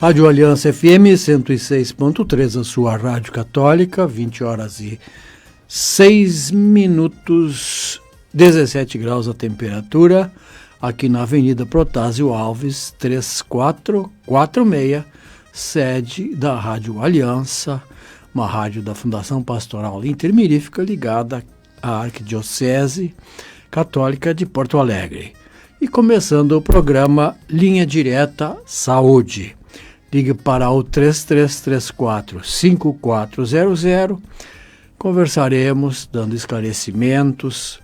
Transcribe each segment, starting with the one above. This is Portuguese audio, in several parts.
Rádio Aliança FM 106.3, a sua rádio católica, 20 horas e 6 minutos, 17 graus a temperatura, aqui na Avenida Protásio Alves, 3446, sede da Rádio Aliança, uma rádio da Fundação Pastoral Intermirífica ligada à Arquidiocese Católica de Porto Alegre. E começando o programa Linha Direta Saúde. Ligue para o 3334-5400. Conversaremos dando esclarecimentos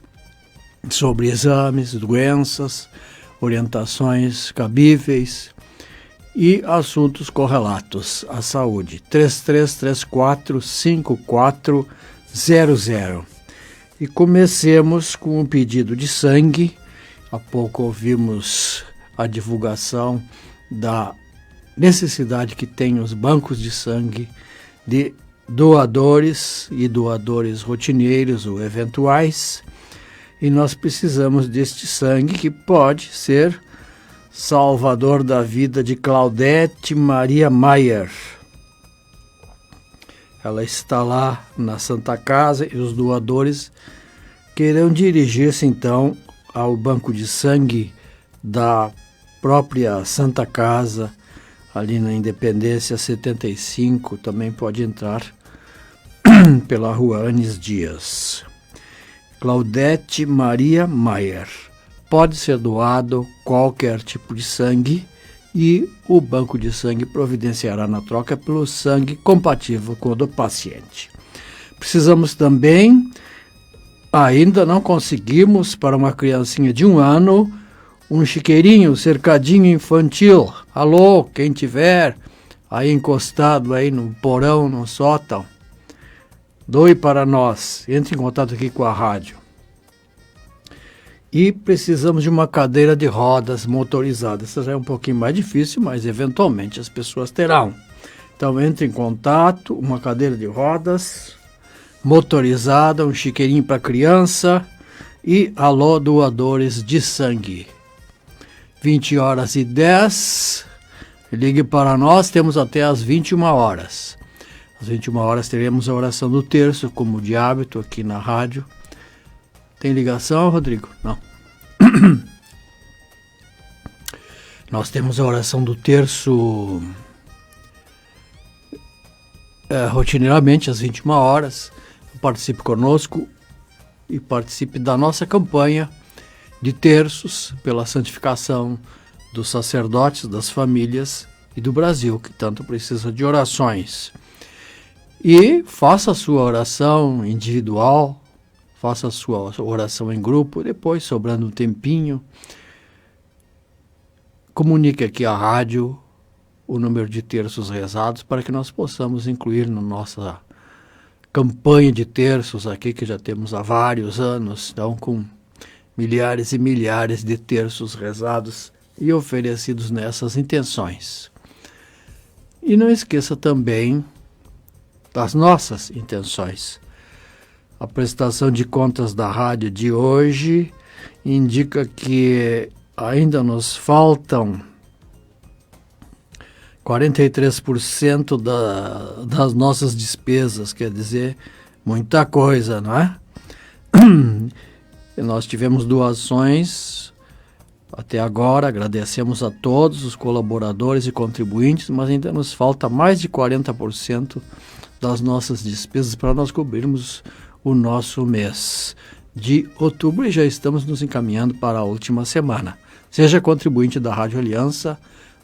sobre exames, doenças, orientações cabíveis e assuntos correlatos à saúde. 3334-5400. E comecemos com um pedido de sangue. Há pouco ouvimos a divulgação da necessidade que tem os bancos de sangue de doadores e doadores rotineiros ou eventuais, e nós precisamos deste sangue que pode ser salvador da vida de Claudete Maria Maier. Ela está lá na Santa Casa e os doadores querem dirigir-se então ao banco de sangue da própria Santa Casa, ali na Independência 75, também pode entrar pela rua Anis Dias. Claudete Maria Maier. Pode ser doado qualquer tipo de sangue e o banco de sangue providenciará na troca pelo sangue compatível com o do paciente. Precisamos também, ainda não conseguimos, para uma criancinha de 1 ano, um chiqueirinho, cercadinho infantil. Alô, quem tiver aí encostado aí no porão, no sótão, doe para nós. Entre em contato aqui com a rádio. E precisamos de uma cadeira de rodas motorizada. Essa já é um pouquinho mais difícil, mas eventualmente as pessoas terão. Então entre em contato, uma cadeira de rodas motorizada, um chiqueirinho para criança e alô, doadores de sangue. 20 horas e 10, ligue para nós, temos até às 21 horas. Às 21 horas teremos a oração do terço, como de hábito aqui na rádio. Tem ligação, Rodrigo? Não. Nós temos a oração do terço rotineiramente às 21 horas. Participe conosco e participe da nossa campanha de terços pela santificação dos sacerdotes, das famílias e do Brasil, que tanto precisa de orações. E faça a sua oração individual, faça a sua oração em grupo, depois, sobrando um tempinho, comunique aqui à rádio o número de terços rezados para que nós possamos incluir na nossa campanha de terços aqui, que já temos há vários anos, então com milhares e milhares de terços rezados e oferecidos nessas intenções. E não esqueça também das nossas intenções. A prestação de contas da rádio de hoje indica que ainda nos faltam 43% das nossas despesas, quer dizer, muita coisa, não é? Nós tivemos doações até agora, agradecemos a todos os colaboradores e contribuintes, mas ainda nos falta mais de 40% das nossas despesas para nós cobrirmos o nosso mês de outubro e já estamos nos encaminhando para a última semana. Seja contribuinte da Rádio Aliança,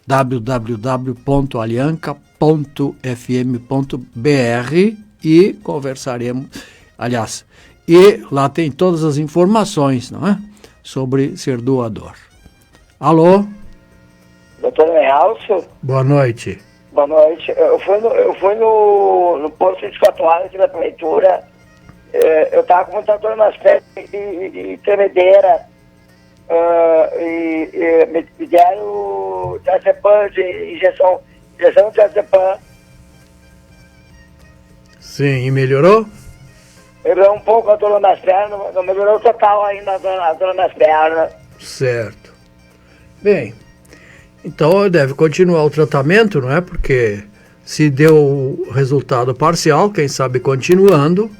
www.alianca.fm.br e conversaremos, e lá tem todas as informações, não é? Sobre ser doador. Alô? Doutor Nelson? Boa noite. Boa noite. Eu fui no posto 24 horas aqui da prefeitura. Eu estava com muita dor nas pernas e tremedeira. Me deram diazepam, injeção de diazepam. Sim, e melhorou? Melhorou um pouco a dor nas pernas, não melhorou total ainda a dor nas pernas. Certo. Bem, Então deve continuar o tratamento, não é? Porque se deu resultado parcial, quem sabe continuando,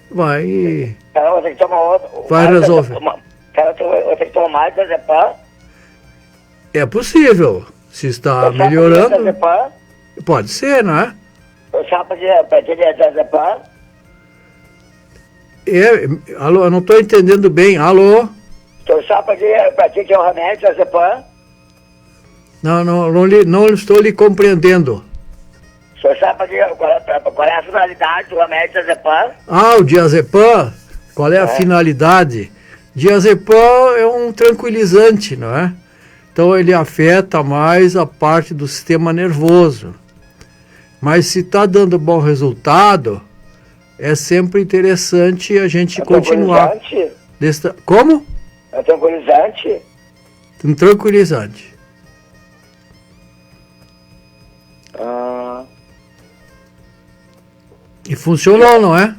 vai... Então, eu tenho que tomar outro. Vai resolver. Eu tenho que tomar mais diazepam. É possível. Se está melhorando, pode ser, não é? Eu chapa de diazepam. Alô, eu não estou entendendo bem. Alô? Eu chapa de o remédio diazepam. Não estou lhe compreendendo. O senhor sabe qual é a finalidade do remédio diazepam? Ah, o diazepam? Qual é a finalidade? Diazepam é um tranquilizante, não é? Então ele afeta mais a parte do sistema nervoso. Mas se está dando bom resultado, é sempre interessante a gente continuar. Como? É um tranquilizante? Um tranquilizante. E funcionou, não é?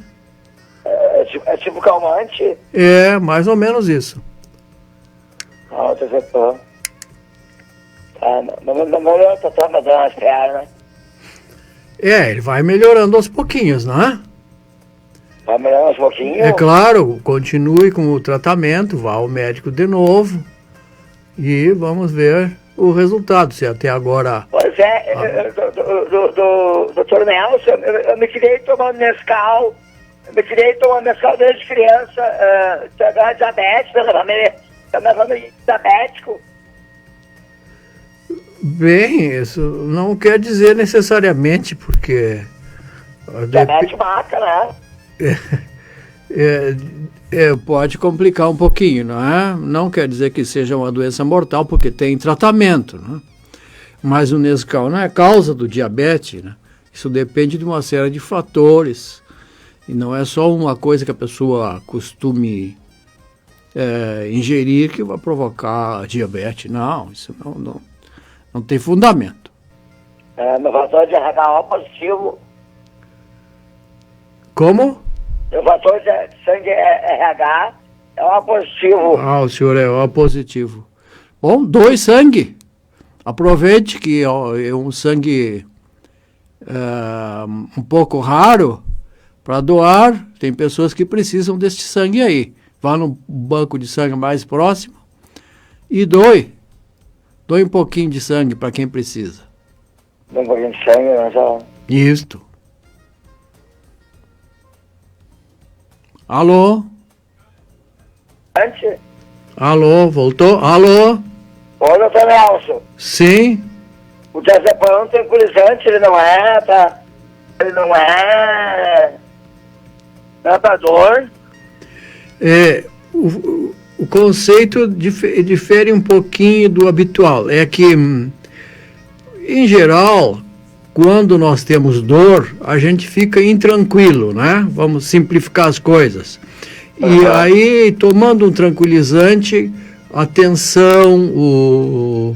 É tipo calmante? É, mais ou menos isso. O diazepam. Não tô trabalhando as pernas. Ele vai melhorando aos pouquinhos, não é? Vai melhorando aos pouquinhos? É claro, continue com o tratamento, vá ao médico de novo e vamos ver o resultado, se até agora... Pois é, doutor Nelson, eu me tirei tomando Nescau, desde criança, diabetes, diabético. Bem, isso não quer dizer necessariamente, porque... Diabetes mata, né? Pode complicar um pouquinho, não é? Não quer dizer que seja uma doença mortal, porque tem tratamento, né? Mas o Nescau não é causa do diabetes, né? Isso depende de uma série de fatores. E não é só uma coisa que a pessoa costume ingerir que vai provocar diabetes. Não, isso não tem fundamento. Meu fator de RH positivo. Como? Meu fator de sangue RH é O positivo. Ah, o senhor é O positivo. Bom, doe sangue. Aproveite que é um sangue um pouco raro para doar. Tem pessoas que precisam deste sangue aí. Vá no banco de sangue mais próximo e doe. Doe um pouquinho de sangue para quem precisa. Um pouquinho de sangue, não só. Isto. Alô? Alô, voltou? Alô? Ô, doutor Nelson. Sim? O diazepam é um tranquilizante, ele não é tratador. O conceito difere um pouquinho do habitual. É que, em geral, quando nós temos dor, a gente fica intranquilo, né? Vamos simplificar as coisas. E aí, tomando um tranquilizante, a tensão, o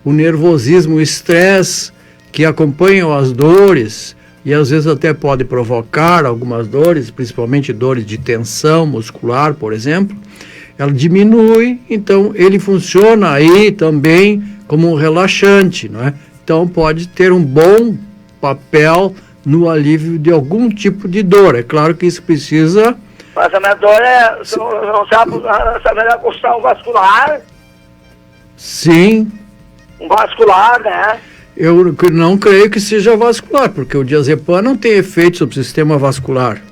nervosismo, o estresse que acompanham as dores, e às vezes até pode provocar algumas dores, principalmente dores de tensão muscular, por exemplo, ela diminui, então ele funciona aí também como um relaxante, não é? Então pode ter um bom papel no alívio de algum tipo de dor. É claro que isso precisa... Mas a minha dor não sabe acostar um vascular? Sim. Um vascular, né? Eu não creio que seja vascular, porque o diazepam não tem efeito sobre o sistema vascular.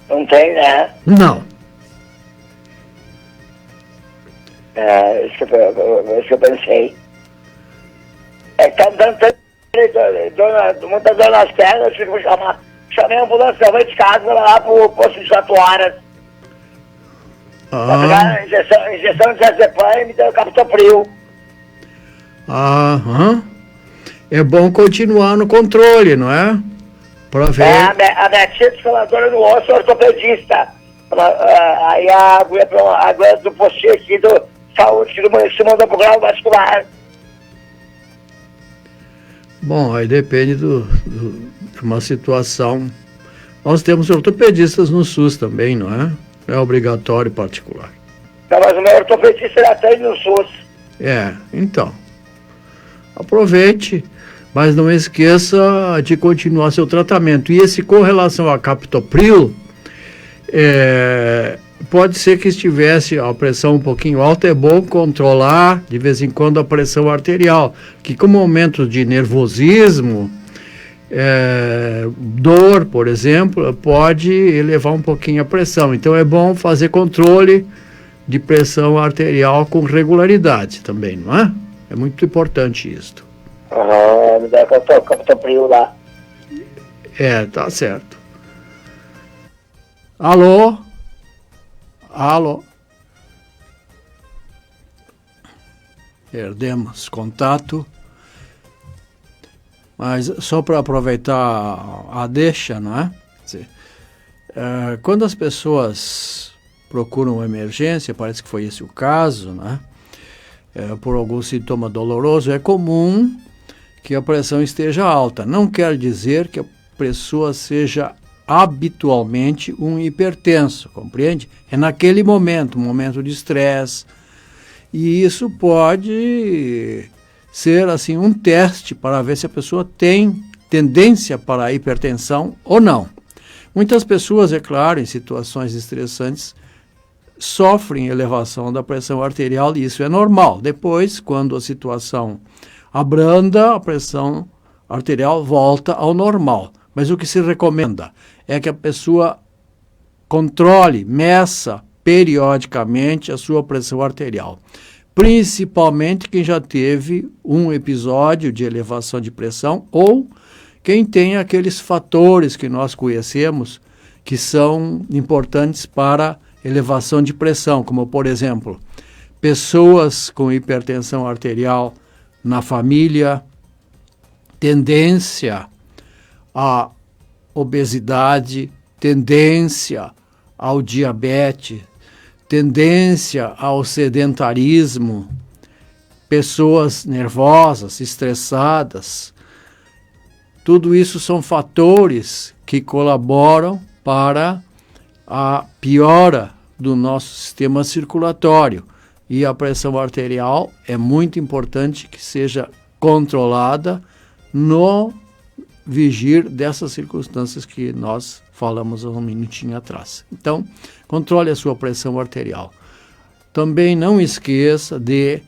Não tem, né? Não. Isso que eu pensei. É que tá dando muita dor nas pernas, eu vou chamei a ambulância, vai de casa, vai lá pro posto de 4 horas. Pra pegar injeção de diazepam e me deu captopril. Aham. É bom continuar no controle, não é? Pra ver... A minha tia descoladora no osso é ortopedista. Aí a agulha do postinho aqui do saúde se mandou pro grau vascular. Bom, aí depende de uma situação. Nós temos ortopedistas no SUS também, não é? É obrigatório particular. Não, mas o meu ortopedista ele atende no SUS. Então. aproveite, mas não esqueça de continuar seu tratamento. E esse, com relação a captopril, pode ser que estivesse a pressão um pouquinho alta, é bom controlar de vez em quando a pressão arterial, que com momentos de nervosismo, dor, por exemplo, pode elevar um pouquinho a pressão. Então é bom fazer controle de pressão arterial com regularidade também, não é? É muito importante isso. Me dá captopril lá. Tá certo. Alô? Perdemos contato. Mas só para aproveitar a deixa, não é? Quando as pessoas procuram emergência, parece que foi esse o caso, né? Por algum sintoma doloroso, é comum que a pressão esteja alta. Não quer dizer que a pessoa seja habitualmente um hipertenso, compreende? É naquele momento, um momento de estresse, e isso pode ser assim um teste para ver se a pessoa tem tendência para a hipertensão ou não. Muitas pessoas, é claro, em situações estressantes, sofrem elevação da pressão arterial e isso é normal. Depois, quando a situação abranda, a pressão arterial volta ao normal. Mas o que se recomenda é que a pessoa controle, meça periodicamente a sua pressão arterial. Principalmente quem já teve um episódio de elevação de pressão ou quem tem aqueles fatores que nós conhecemos que são importantes para elevação de pressão, como, por exemplo, pessoas com hipertensão arterial na família, tendência à obesidade, tendência ao diabetes, tendência ao sedentarismo, pessoas nervosas, estressadas. Tudo isso são fatores que colaboram para a piora do nosso sistema circulatório. E a pressão arterial é muito importante que seja controlada no vigir dessas circunstâncias que nós falamos há um minutinho atrás. Então, controle a sua pressão arterial. Também não esqueça de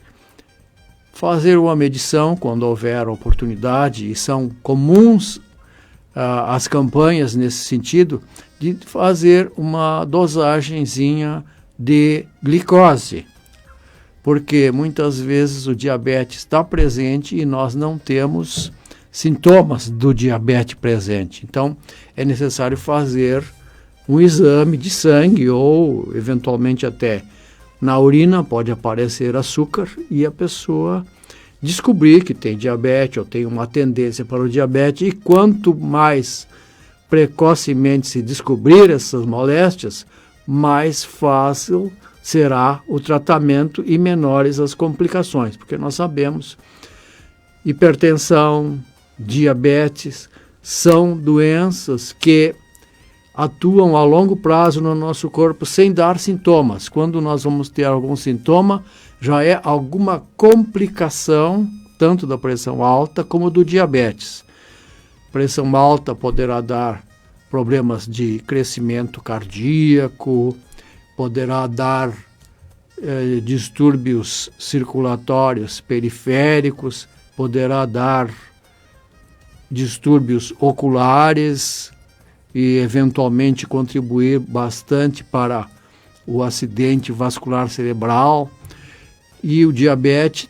fazer uma medição quando houver oportunidade, e são comuns as campanhas nesse sentido, de fazer uma dosagenzinha de glicose, porque muitas vezes o diabetes está presente e nós não temos sintomas do diabetes presente. Então, é necessário fazer um exame de sangue ou, eventualmente, até na urina pode aparecer açúcar e a pessoa descobrir que tem diabetes ou tem uma tendência para o diabetes. E quanto mais precocemente se descobrir essas moléstias, mais fácil será o tratamento e menores as complicações, porque nós sabemos hipertensão, diabetes são doenças que atuam a longo prazo no nosso corpo sem dar sintomas. Quando nós vamos ter algum sintoma, já é alguma complicação, tanto da pressão alta como do diabetes. Pressão alta poderá dar problemas de crescimento cardíaco, poderá dar distúrbios circulatórios periféricos, poderá dar distúrbios oculares e eventualmente contribuir bastante para o acidente vascular cerebral. E o diabetes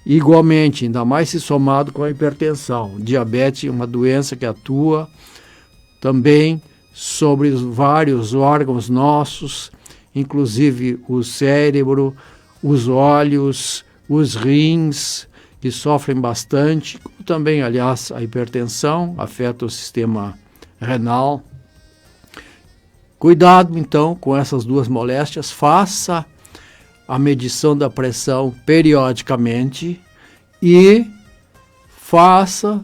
igualmente, ainda mais se somado com a hipertensão. O diabetes é uma doença que atua também sobre vários órgãos nossos, inclusive o cérebro, os olhos, os rins, que sofrem bastante. Também, aliás, a hipertensão afeta o sistema renal. Cuidado, então, com essas duas moléstias. Faça a medição da pressão periodicamente e faça,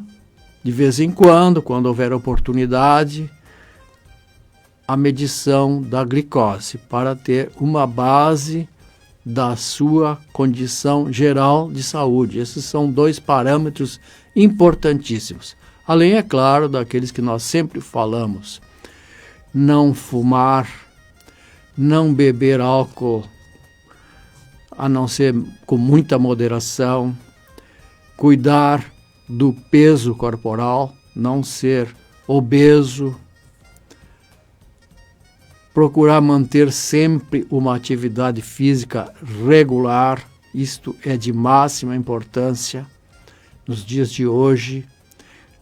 de vez em quando houver oportunidade, a medição da glicose, para ter uma base da sua condição geral de saúde. Esses são 2 parâmetros importantíssimos. Além, é claro, daqueles que nós sempre falamos: não fumar, não beber álcool, a não ser com muita moderação, cuidar do peso corporal, não ser obeso, procurar manter sempre uma atividade física regular. Isto é de máxima importância nos dias de hoje.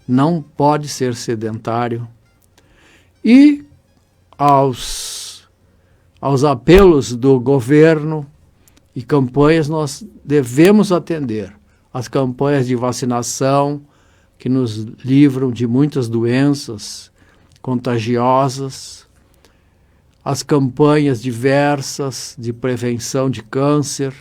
Não pode ser sedentário. E aos apelos do governo e campanhas, nós devemos atender as campanhas de vacinação que nos livram de muitas doenças contagiosas, as campanhas diversas de prevenção de câncer.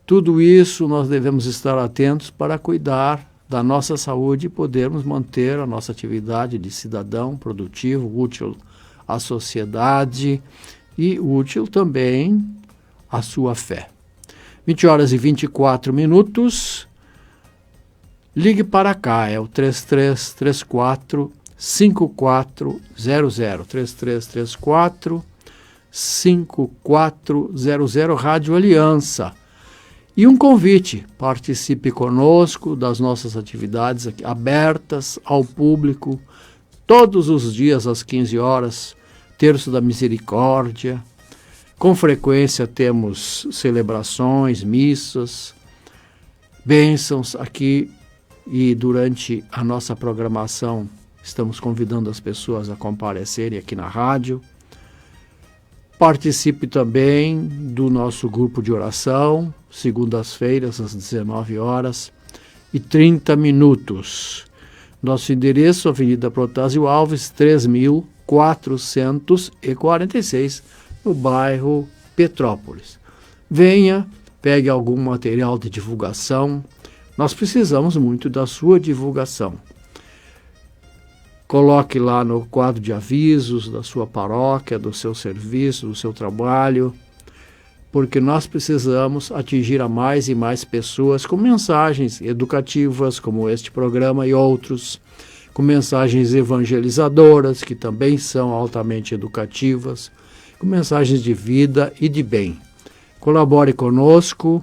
Tudo isso nós devemos estar atentos para cuidar da nossa saúde e podermos manter a nossa atividade de cidadão produtivo, útil à sociedade e útil também à sua fé. 20h24. Ligue para cá, é o 3334-5400, 3334-5400, Rádio Aliança. E um convite: participe conosco das nossas atividades aqui, abertas ao público, todos os dias às 15 horas, Terço da Misericórdia. Com frequência temos celebrações, missas, bênçãos aqui, e durante a nossa programação estamos convidando as pessoas a comparecerem aqui na rádio. Participe também do nosso grupo de oração, segundas-feiras, às 19h30. Nosso endereço: Avenida Protásio Alves, 3446, no bairro Petrópolis. Venha, pegue algum material de divulgação. Nós precisamos muito da sua divulgação. Coloque lá no quadro de avisos da sua paróquia, do seu serviço, do seu trabalho, porque nós precisamos atingir a mais e mais pessoas com mensagens educativas, como este programa e outros, com mensagens evangelizadoras, que também são altamente educativas, com mensagens de vida e de bem. Colabore conosco,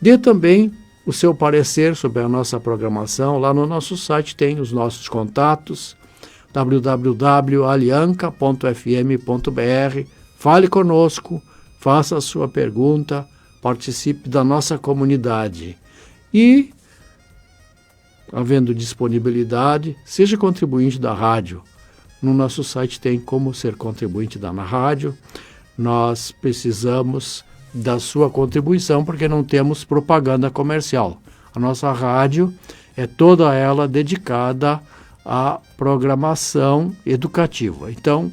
dê também o seu parecer sobre a nossa programação. Lá no nosso site tem os nossos contatos, www.alianca.fm.br. Fale conosco, faça a sua pergunta, participe da nossa comunidade. E, havendo disponibilidade, seja contribuinte da rádio. No nosso site tem como ser contribuinte da rádio. Nós precisamos da sua contribuição porque não temos propaganda comercial. A nossa rádio é toda ela dedicada à programação educativa. Então,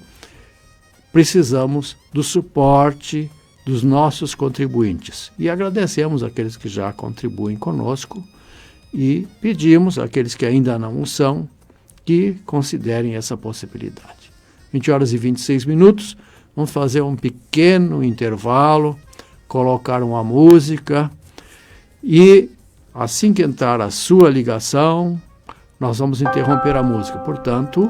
precisamos do suporte dos nossos contribuintes. E agradecemos àqueles que já contribuem conosco e pedimos àqueles que ainda não o são que considerem essa possibilidade. 20h26. Vamos fazer um pequeno intervalo, colocar uma música e, assim que entrar a sua ligação, nós vamos interromper a música. Portanto,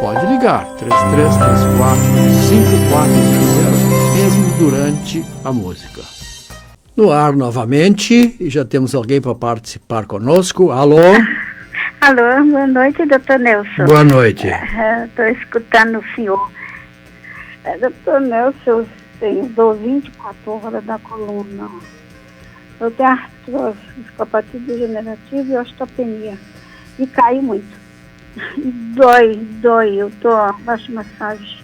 pode ligar, 3334-5400, mesmo durante a música. No ar novamente, e já temos alguém para participar conosco. Alô? Alô, boa noite, doutor Nelson. Boa noite. Estou escutando o senhor. Doutor Nelson, eu tenho dor 24 horas da coluna. Eu tenho artrose, escopatite degenerativa e osteopenia. E cai muito. E dói. Eu faço massagem.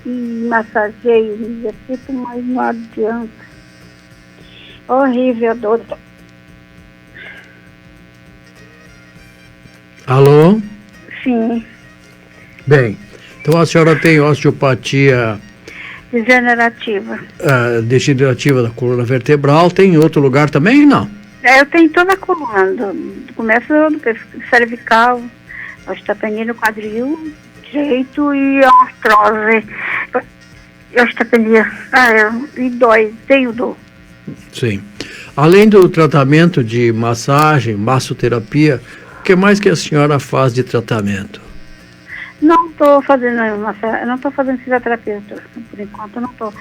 E massageio, me exercito, mas não adianta. Horrível a dor. Alô? Sim. Bem, então a senhora tem osteopatia Degenerativa. Degenerativa da coluna vertebral. Tem em outro lugar também, não? Eu tenho toda a coluna. Começa do cervical, osteopenia no quadril direito e artrose. osteopenia. E dói, tenho dor. Sim. Além do tratamento de massagem, massoterapia, o que mais que a senhora faz de tratamento? Não estou fazendo massagem, não estou fazendo fisioterapia, por enquanto não estou.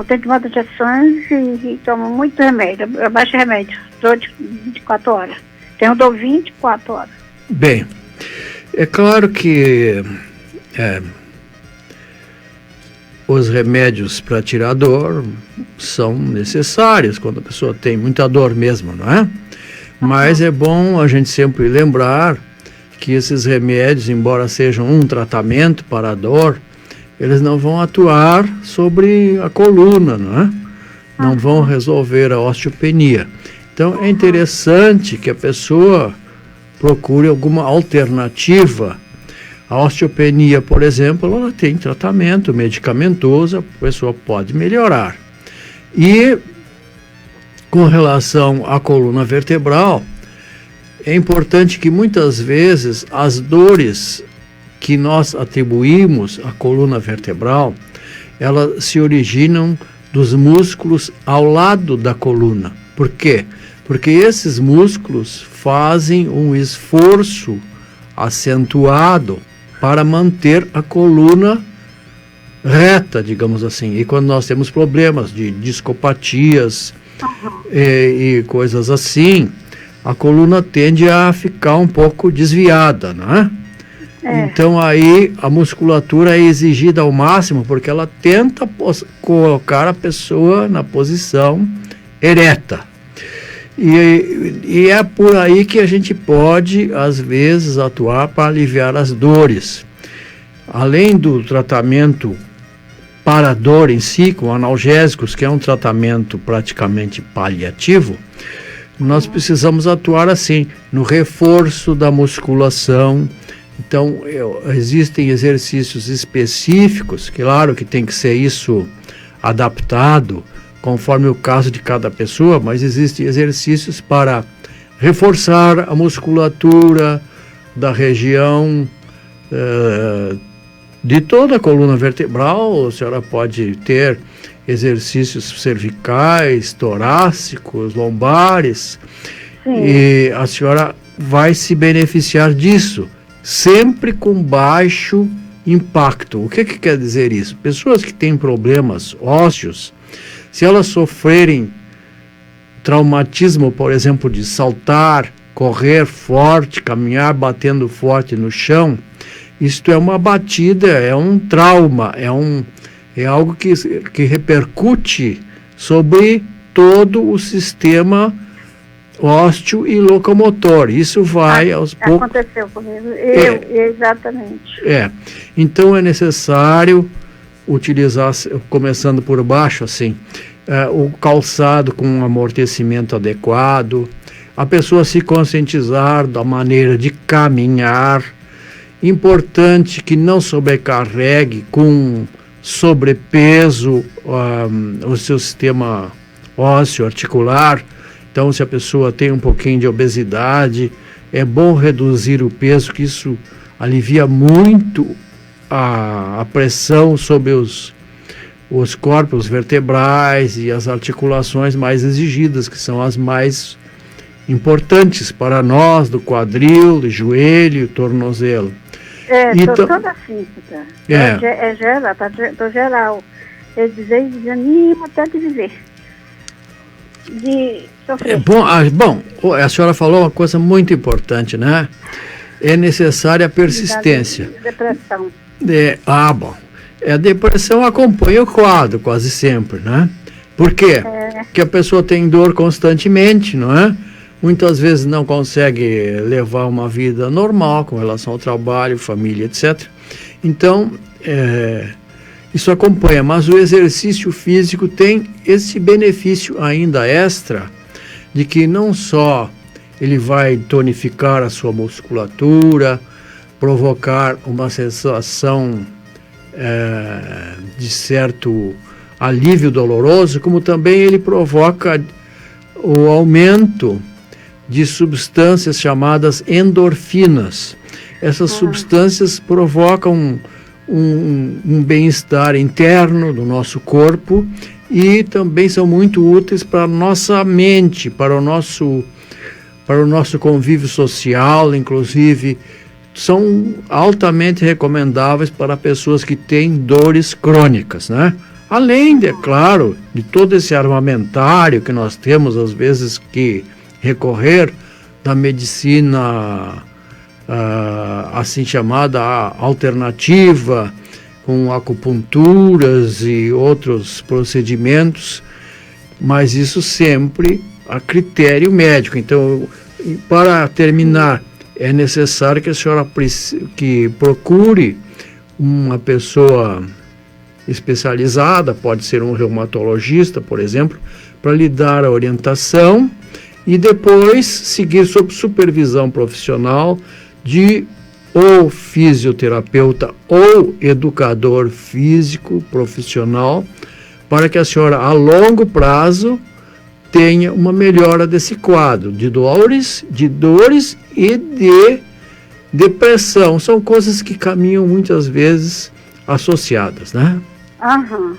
Tenho tomado injeções e tomo muito remédio, abaixo de remédio, dor de 24 horas. Tenho dor 24 horas. Bem, é claro que os remédios para tirar dor são necessários quando a pessoa tem muita dor mesmo, não é? Mas é bom a gente sempre lembrar que esses remédios, embora sejam um tratamento para a dor, eles não vão atuar sobre a coluna, não é? Não vão resolver a osteopenia. Então é interessante que a pessoa procure alguma alternativa. A osteopenia, por exemplo, ela tem tratamento medicamentoso, a pessoa pode melhorar. E com relação à coluna vertebral, é importante que muitas vezes as dores que nós atribuímos à coluna vertebral, elas se originam dos músculos ao lado da coluna. Por quê? Porque esses músculos fazem um esforço acentuado para manter a coluna reta, digamos assim. E quando nós temos problemas de discopatias e coisas assim, a coluna tende a ficar um pouco desviada, não é? Então aí a musculatura é exigida ao máximo, porque ela tenta colocar a pessoa na posição ereta. E é por aí que a gente pode, às vezes, atuar para aliviar as dores. Além do tratamento para a dor em si, com analgésicos, que é um tratamento praticamente paliativo, nós precisamos atuar assim, no reforço da musculação. Então, existem exercícios específicos, claro que tem que ser isso adaptado, conforme o caso de cada pessoa, mas existem exercícios para reforçar a musculatura da região de toda a coluna vertebral. A senhora pode ter exercícios cervicais, torácicos, lombares. Sim. E a senhora vai se beneficiar disso, sempre com baixo impacto. O que quer dizer isso? Pessoas que têm problemas ósseos, se elas sofrerem traumatismo, por exemplo, de saltar, correr forte, caminhar batendo forte no chão, isto é uma batida, é um trauma, é algo que repercute sobre todo o sistema ósseo e locomotor. Isso vai aos poucos... Aconteceu comigo, exatamente. Então é necessário utilizar, começando por baixo, assim, o calçado com um amortecimento adequado, a pessoa se conscientizar da maneira de caminhar. Importante que não sobrecarregue com sobrepeso o seu sistema ósseo articular. Então, se a pessoa tem um pouquinho de obesidade, é bom reduzir o peso, que isso alivia muito a pressão sobre os corpos vertebrais e as articulações mais exigidas, que são as mais importantes para nós, do quadril, do joelho, tornozelo. Toda física. Tô geral. Eu desanimo até de viver. De sofrer. Bom, a senhora falou uma coisa muito importante, né? É necessária a persistência. Depressão. Bom. A depressão acompanha o quadro quase sempre, né? Por quê? Porque a pessoa tem dor constantemente, não é? Muitas vezes não consegue levar uma vida normal com relação ao trabalho, família, etc. Então, isso acompanha, mas o exercício físico tem esse benefício ainda extra, de que não só ele vai tonificar a sua musculatura, provocar uma sensação de certo alívio doloroso, como também ele provoca o aumento de substâncias chamadas endorfinas. Essas substâncias provocam um bem-estar interno do nosso corpo e também são muito úteis para a nossa mente, para o nosso convívio social, inclusive são altamente recomendáveis para pessoas que têm dores crônicas, né? Além, é claro, de todo esse armamentário que nós temos, às vezes, que recorrer da medicina assim chamada alternativa, com acupunturas e outros procedimentos, mas isso sempre a critério médico. Então, para terminar, é necessário que a senhora procure uma pessoa especializada, pode ser um reumatologista, por exemplo, para lhe dar a orientação e depois seguir sob supervisão profissional de ou fisioterapeuta ou educador físico profissional, para que a senhora, a longo prazo, tenha uma melhora desse quadro de dores e de depressão. São coisas que caminham muitas vezes associadas, né? Aham.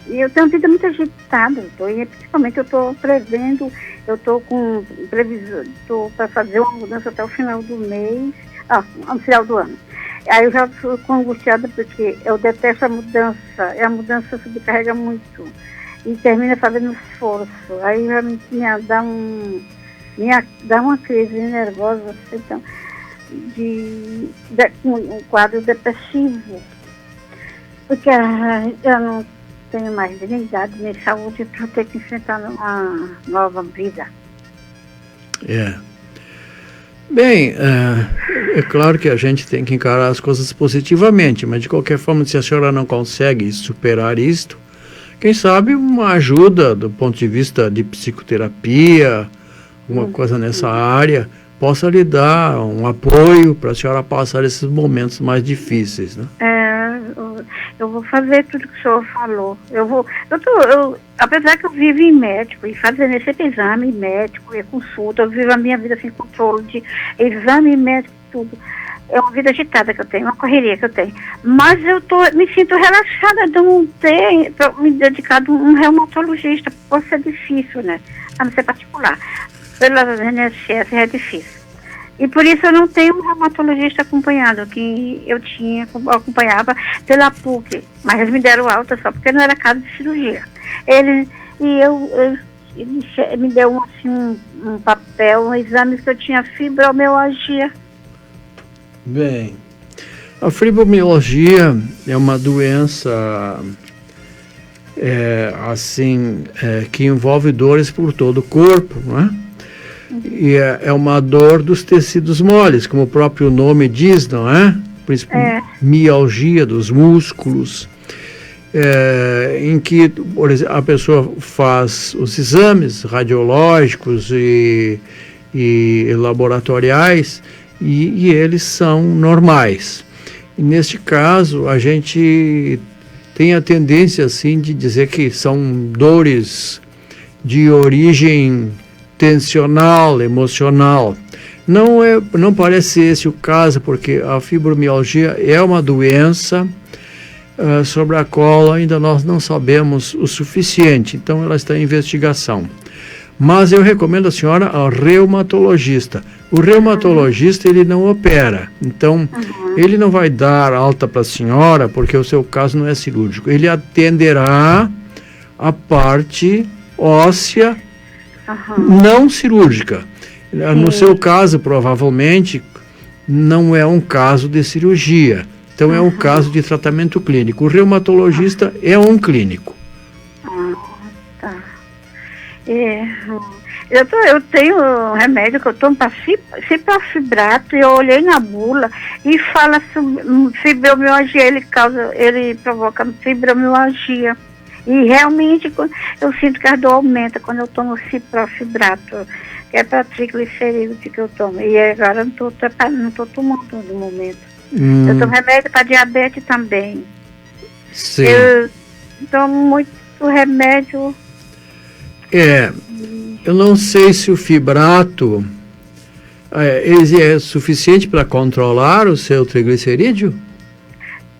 E eu tenho uma vida muito agitada, principalmente eu estou prevendo, eu estou com previsão, estou para fazer uma mudança até o final do mês, no final do ano. Aí eu já fico angustiada porque eu detesto a mudança, e a mudança sobrecarrega muito. E termina fazendo esforço. Aí já me dá uma crise nervosa, assim, então, um quadro depressivo. Porque eu não tenho mais dignidade nem saúde para ter que enfrentar uma nova vida. Bem, é claro que a gente tem que encarar as coisas positivamente, mas de qualquer forma, se a senhora não consegue superar isto, quem sabe uma ajuda do ponto de vista de psicoterapia, uma coisa nessa área, possa lhe dar um apoio para a senhora passar esses momentos mais difíceis, né? Eu vou fazer tudo que o senhor falou. Apesar que eu vivo em médico e fazendo esse exame médico e consulta, eu vivo a minha vida sem controle de exame médico, tudo. É uma vida agitada que eu tenho, uma correria que eu tenho. Mas eu me sinto relaxada de não ter me dedicado a um reumatologista. Pode ser difícil, né? A não ser particular. Pela INSS é difícil. E por isso eu não tenho um reumatologista acompanhado, que eu acompanhava pela PUC. Mas eles me deram alta só porque não era caso de cirurgia. Ele me deu um papel, um exame que eu tinha fibromialgia. Bem, a fibromialgia é uma doença que envolve dores por todo o corpo, não é? E é uma dor dos tecidos moles, como o próprio nome diz, não é? Mialgia dos músculos, em que, por exemplo, a pessoa faz os exames radiológicos e laboratoriais e eles são normais. E neste caso, a gente tem a tendência, assim, de dizer que são dores de origem tensional, emocional. Não parece esse o caso, porque a fibromialgia é uma doença sobre a qual ainda nós não sabemos o suficiente, então ela está em investigação. Mas eu recomendo a senhora ao reumatologista. O reumatologista, ele não opera, então ele não vai dar alta para a senhora, porque o seu caso não é cirúrgico. Ele atenderá a parte óssea não cirúrgica. No seu caso, provavelmente, não é um caso de cirurgia. Então, é um caso de tratamento clínico. O reumatologista é um clínico. Tá. Eu tenho um remédio que eu tomo para ciprofibrato, e eu olhei na bula e fala sobre fibromialgia, ele provoca fibromialgia. E realmente eu sinto que a dor aumenta quando eu tomo ciprofibrato, que é para triglicerídeos que eu tomo. E agora não estou tomando no momento. Eu tomo remédio para diabetes também. Sim. Eu tomo muito remédio. Eu não sei se o fibrato ele é suficiente para controlar o seu triglicerídeo?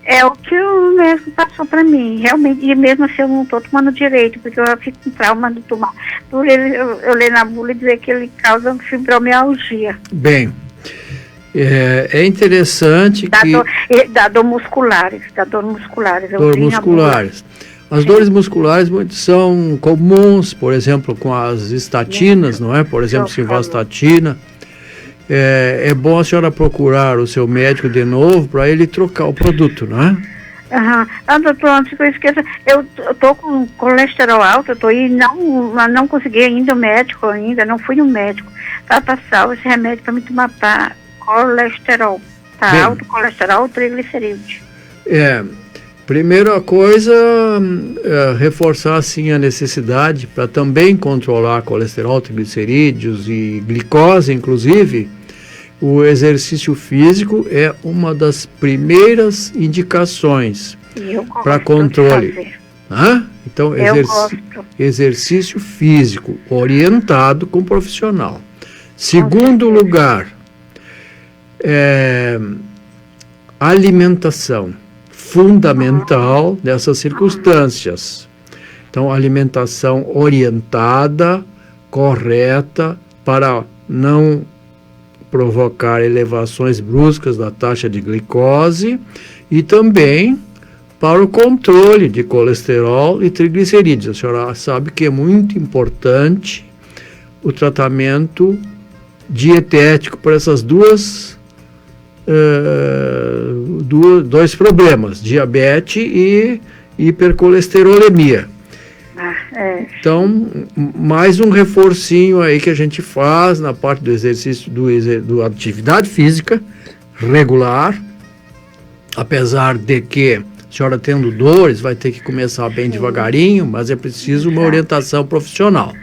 É o que o médico passou para mim, realmente, e mesmo assim eu não estou tomando direito, porque eu fico com trauma de tomar. Por ele, eu leio na bula e dizer que ele causa fibromialgia. Bem, é interessante que... Dá dor musculares. Dor musculares. As dores musculares são comuns, por exemplo, com as estatinas, não é? Por exemplo, simvastatina. É bom a senhora procurar o seu médico de novo para ele trocar o produto, não é? Doutor, antes que eu esqueça, eu tô com colesterol alto, eu tô aí, não consegui ainda o médico não fui no médico para passar esse remédio para me tomar para colesterol. Tá alto colesterol, triglicerídeos. Primeira coisa, reforçar assim a necessidade para também controlar colesterol, triglicerídeos e glicose, inclusive. O exercício físico é uma das primeiras indicações para controle. Então, exercício físico orientado com profissional. Segundo lugar, alimentação, fundamental nessas circunstâncias. Então, alimentação orientada, correta, para não provocar elevações bruscas da taxa de glicose e também para o controle de colesterol e triglicerídeos. A senhora sabe que é muito importante o tratamento dietético para essas dois problemas, diabetes e hipercolesterolemia. Então, mais um reforcinho aí que a gente faz na parte do exercício, do atividade física regular, apesar de que a senhora tendo dores, vai ter que começar bem devagarinho, mas é preciso uma orientação profissional.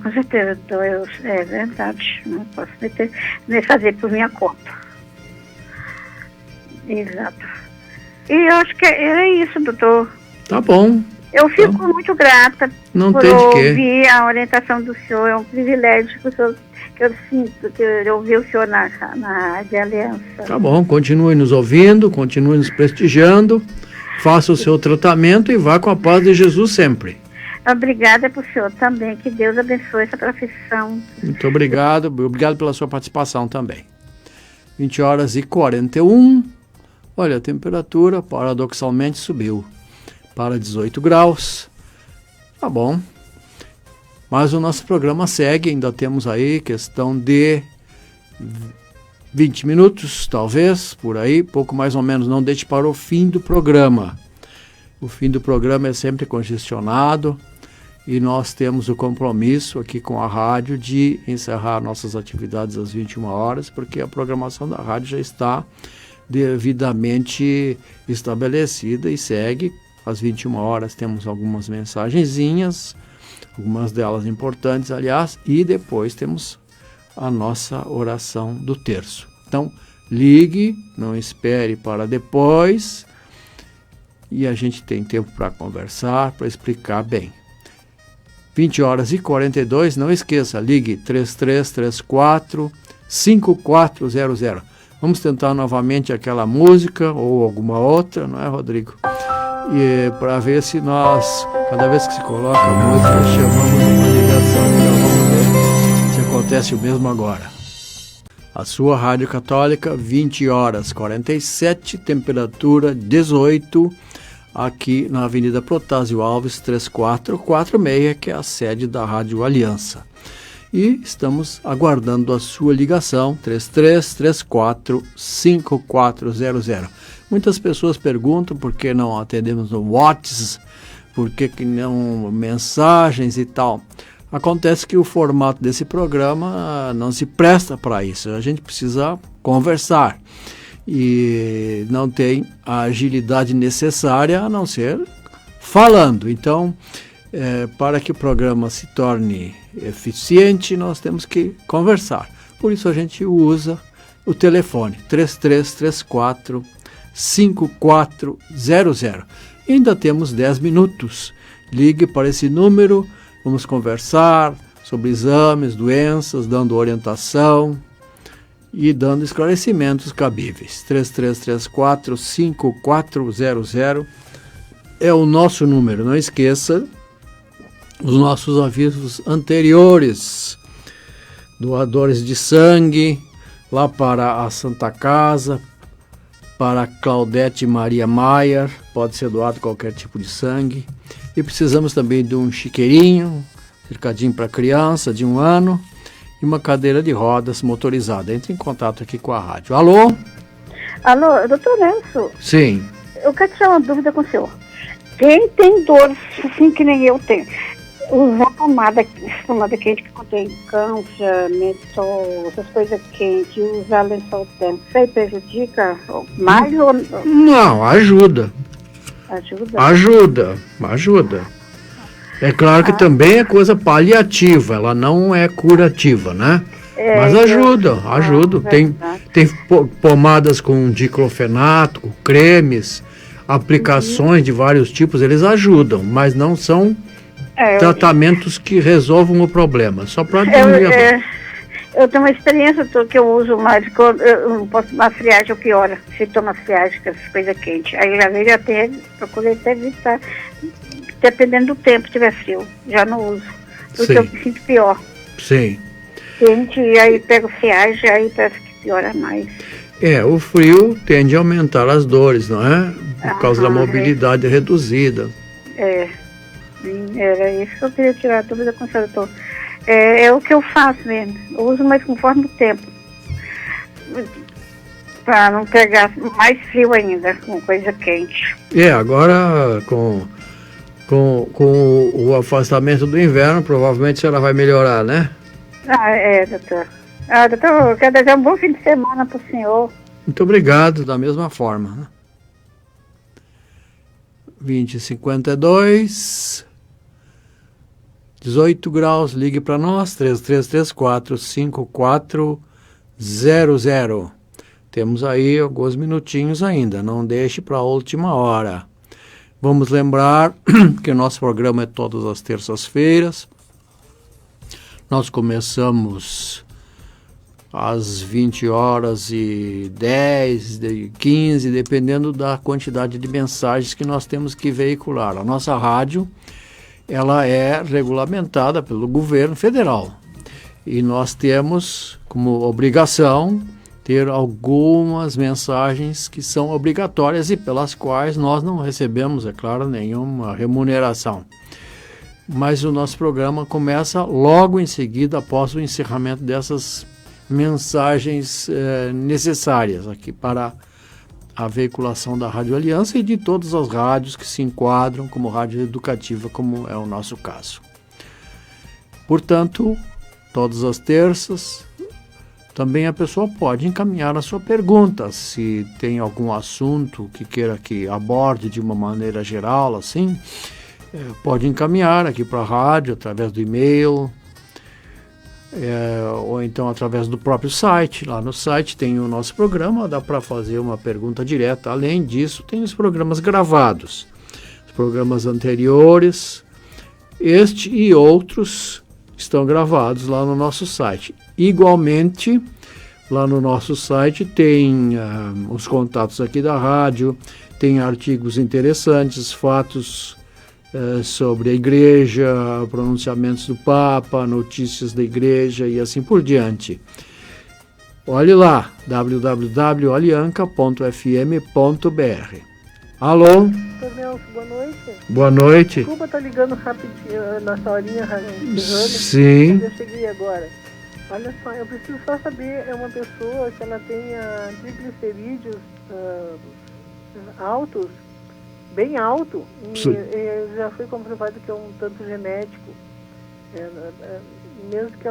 Com certeza, doutor, é verdade, não posso fazer por minha conta. Exato. E eu acho que era isso, doutor. Tá bom. Eu fico muito grata por ouvir a orientação do senhor. É um privilégio que eu sinto, que eu ouvi o senhor na Rádio Aliança. Tá bom, continue nos ouvindo, continue nos prestigiando, faça o seu tratamento e vá com a paz de Jesus sempre. Obrigada para o senhor também, que Deus abençoe essa profissão. Muito obrigado, obrigado pela sua participação também. 20h41, olha, a temperatura paradoxalmente subiu para 18 graus, tá bom, mas o nosso programa segue, ainda temos aí questão de 20 minutos, talvez, por aí, pouco mais ou menos, não deixe para o fim do programa. O fim do programa é sempre congestionado e nós temos o compromisso aqui com a rádio de encerrar nossas atividades às 21 horas, porque a programação da rádio já está devidamente estabelecida e segue. Às 21 horas temos algumas mensagenzinhas, algumas delas importantes, aliás, e depois temos a nossa oração do terço. Então, ligue, não espere para depois, e a gente tem tempo para conversar, para explicar bem. 20h42, não esqueça, ligue 3334-5400. Vamos tentar novamente aquela música ou alguma outra, não é, Rodrigo? E para ver se nós, cada vez que se coloca a música, chamamos uma ligação. Então vamos ver se acontece o mesmo agora. A sua Rádio Católica, 20h47, temperatura 18, aqui na Avenida Protásio Alves, 3446, que é a sede da Rádio Aliança. E estamos aguardando a sua ligação, 3334-5400. Muitas pessoas perguntam por que não atendemos no WhatsApp, por que não mensagens e tal. Acontece que o formato desse programa não se presta para isso. A gente precisa conversar e não tem a agilidade necessária a não ser falando. Então, para que o programa se torne eficiente, nós temos que conversar. Por isso a gente usa o telefone 3334-5400. Ainda temos 10 minutos. Ligue para esse número, vamos conversar sobre exames, doenças, dando orientação e dando esclarecimentos cabíveis. 3334-5400 é o nosso número. Não esqueça os nossos avisos anteriores. Doadores de sangue, lá para a Santa Casa, para Claudete Maria Maier, pode ser doado qualquer tipo de sangue. E precisamos também de um chiqueirinho, cercadinho para criança de 1 ano, e uma cadeira de rodas motorizada. Entre em contato aqui com a rádio. Alô? Alô, doutor Nelson. Sim. Eu quero tirar uma dúvida com o senhor. Quem tem dor, assim que nem eu tenho, usar pomada quente que contém câncer, mentol, essas coisas quentes, usar lençol térmico, isso aí prejudica mais ou não? Não, ajuda. Ajuda? Ajuda. É claro que também é coisa paliativa, ela não é curativa, né? Mas ajuda. Tem pomadas com diclofenaco, cremes, aplicações de vários tipos, eles ajudam, mas não são tratamentos que resolvam o problema, só para diminuir. Eu tenho uma experiência que eu uso mais, eu não posso tomar friagem, ou piora, se toma friagem, essas coisas quentes. Aí já procurei até evitar, dependendo do tempo, se tiver frio, já não uso, porque eu me sinto pior. Sim. Quente, e aí pego friagem, aí parece que piora mais. O frio tende a aumentar as dores, não é? Por causa da mobilidade reduzida. Era isso que eu queria tirar a dúvida com o senhor, doutor. É o que eu faço mesmo. Eu uso mais conforme o tempo. Para não pegar mais frio ainda, com coisa quente. Agora com o afastamento do inverno, provavelmente a senhora vai melhorar, né? Doutor. Doutor, eu quero desejar um bom fim de semana para o senhor. Muito obrigado, da mesma forma. Né? 2052 18 graus, ligue para nós, 3334-5400. Temos aí alguns minutinhos ainda, não deixe para a última hora. Vamos lembrar que o nosso programa é todas as terças-feiras. Nós começamos às 20h10, 15, dependendo da quantidade de mensagens que nós temos que veicular. A nossa rádio, ela é regulamentada pelo governo federal e nós temos como obrigação ter algumas mensagens que são obrigatórias e pelas quais nós não recebemos, é claro, nenhuma remuneração. Mas o nosso programa começa logo em seguida, após o encerramento dessas mensagens necessárias aqui para a veiculação da Rádio Aliança e de todas as rádios que se enquadram como rádio educativa, como é o nosso caso. Portanto, todas as terças, também a pessoa pode encaminhar a sua pergunta, se tem algum assunto que queira que aborde de uma maneira geral, assim, pode encaminhar aqui para a rádio, através do e-mail, ou então através do próprio site. Lá no site tem o nosso programa, dá para fazer uma pergunta direta. Além disso, tem os programas gravados, os programas anteriores, este e outros estão gravados lá no nosso site. Igualmente, lá no nosso site tem os contatos aqui da rádio, tem artigos interessantes, fatos sobre a igreja, pronunciamentos do Papa, notícias da igreja e assim por diante. Olhe lá, www.alianca.fm.br. Alô? Nelson, boa noite. Boa noite. Desculpa, tá ligando rapidinho, nessa horinha errando. Sim. Eu cheguei agora. Olha só, eu preciso só saber, é uma pessoa que ela tenha triglicerídeos altos, bem alto, e já foi comprovado que é um tanto genético, mesmo que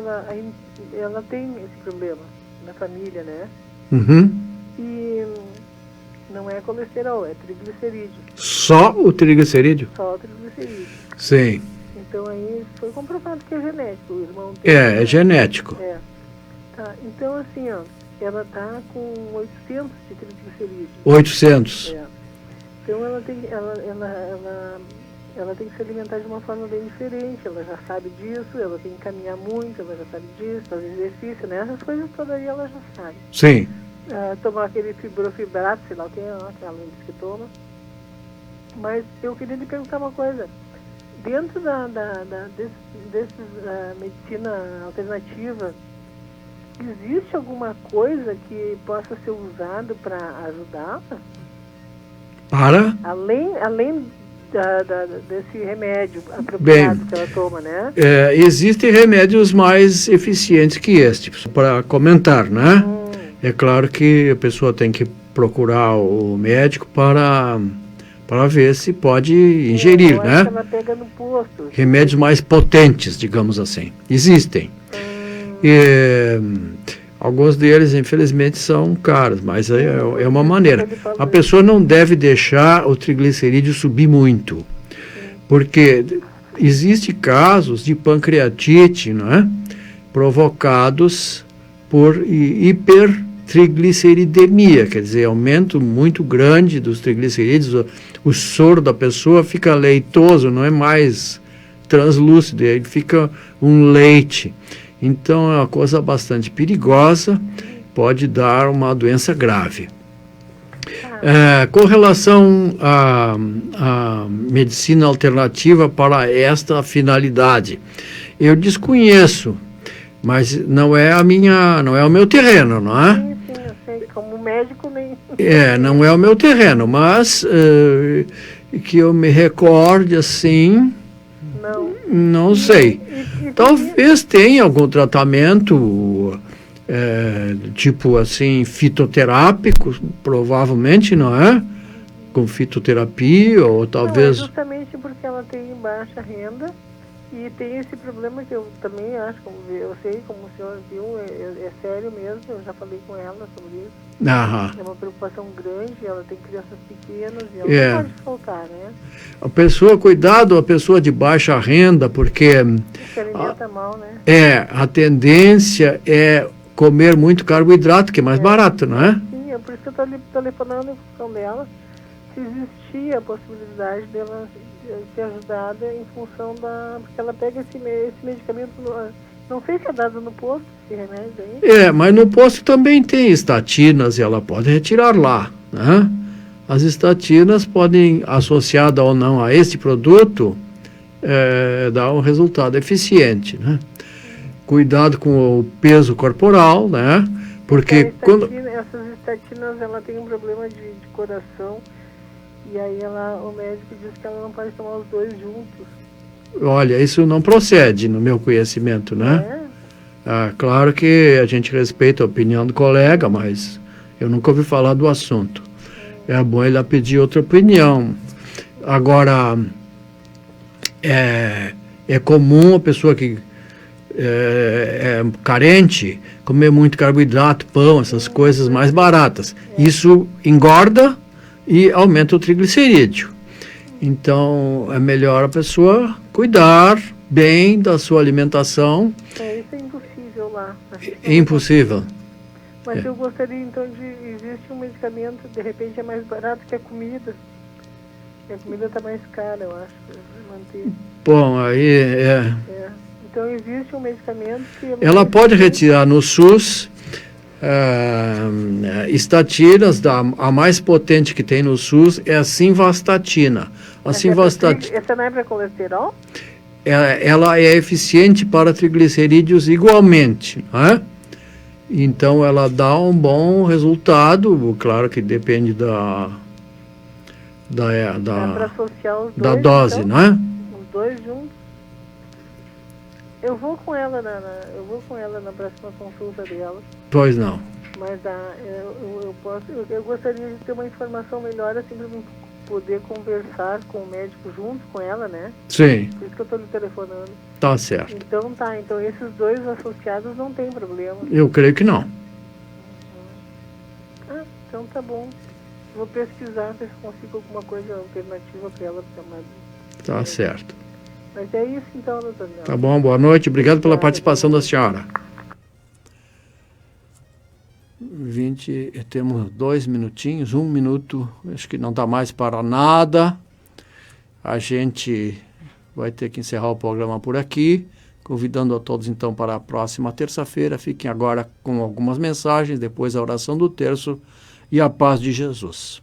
ela tem esse problema na família, né? Uhum. E não é colesterol, é triglicerídeo. Só o triglicerídeo? Só o triglicerídeo. Sim. Então aí foi comprovado que é genético, o irmão tem. É genético. Tá, então assim, ó, ela tá com 800 de triglicerídeo. 800? Então ela ela tem que se alimentar de uma forma bem diferente, ela já sabe disso, ela tem que caminhar muito, ela já sabe disso, fazer exercício, né? Essas coisas todas aí ela já sabe. Sim. Tomar aquele fibrofibrato, sei lá o que é, que ela diz que toma. Mas eu queria lhe perguntar uma coisa. Dentro desses medicina alternativa, existe alguma coisa que possa ser usado para ajudá-la? Para? Além desse remédio apropriado que ela toma, né? Existem remédios mais eficientes que este, para comentar, né? É claro que a pessoa tem que procurar o médico para ver se pode ingerir, eu acho né? que ela pega no posto. Remédios mais potentes, digamos assim. Existem. Alguns deles, infelizmente, são caros, mas é uma maneira. A pessoa não deve deixar o triglicerídeo subir muito, porque existem casos de pancreatite, não é? Provocados por hipertrigliceridemia, quer dizer, aumento muito grande dos triglicerídeos, o soro da pessoa fica leitoso, não é mais translúcido, ele fica um leite. Então é uma coisa bastante perigosa, pode dar uma doença grave. Com relação à medicina alternativa para esta finalidade, eu desconheço, mas não é o meu terreno, não é? Sim, eu sei, como médico nem... não é o meu terreno, mas que eu me recorde assim, não sei. Talvez tenha algum tratamento, tipo assim, fitoterápico, provavelmente, não é? Com fitoterapia, ou talvez... Não, justamente porque ela tem baixa renda e tem esse problema que eu também acho, eu sei, como o senhor viu, é sério mesmo, eu já falei com ela sobre isso. É uma preocupação grande, ela tem crianças pequenas e ela não pode faltar, né? Cuidado, a pessoa de baixa renda, porque... Se alimenta mal, né? A tendência é comer muito carboidrato, que é mais barato, não é? Sim, é por isso que eu estou telefonando em função dela, se existia a possibilidade dela ser ajudada em função porque ela pega esse medicamento, não sei se é dado no posto, esse remédio aí. Mas no posto também tem estatinas e ela pode retirar lá, né? As estatinas podem, associada ou não a este produto, dar um resultado eficiente, né? Cuidado com o peso corporal, né? Porque essas estatinas, ela tem um problema de coração e aí o médico diz que ela não pode tomar os dois juntos. Olha, isso não procede no meu conhecimento, né? Claro que a gente respeita a opinião do colega, mas eu nunca ouvi falar do assunto. É bom ele pedir outra opinião. Agora, é comum a pessoa que é carente comer muito carboidrato, pão, essas coisas mais baratas. Isso engorda e aumenta o triglicerídeo. Então, é melhor a pessoa cuidar bem da sua alimentação. Isso é impossível lá. É impossível. Mas eu gostaria, então, existe um medicamento, de repente é mais barato que a comida. E a comida está mais cara, eu acho, para manter. Bom, aí Então, existe um medicamento que... Ela pode retirar no SUS estatinas, a mais potente que tem no SUS é a simvastatina. Essa não é para colesterol? Ela é eficiente para triglicerídeos igualmente, né? Então ela dá um bom resultado, claro que depende da dose, então, né? Os dois juntos. Eu vou com ela na próxima consulta dela. Pois não. Mas eu gostaria de ter uma informação melhor assim para poder conversar com o médico junto com ela, né? Sim. Por isso que eu estou lhe telefonando. Tá certo. Então esses dois associados não tem problema. Eu creio que não. Então tá bom. Vou pesquisar ver se consigo alguma coisa alternativa para ela. Tá certo. Mas é isso então, doutor Nelson. Tá bom, boa noite. Obrigado pela participação da senhora. Temos 2 minutinhos, 1 minuto, acho que não dá mais para nada. a gente vai ter que encerrar o programa por aqui, convidando a todos então para a próxima terça-feira. Fiquem agora com algumas mensagens, depois a oração do terço e a paz de Jesus.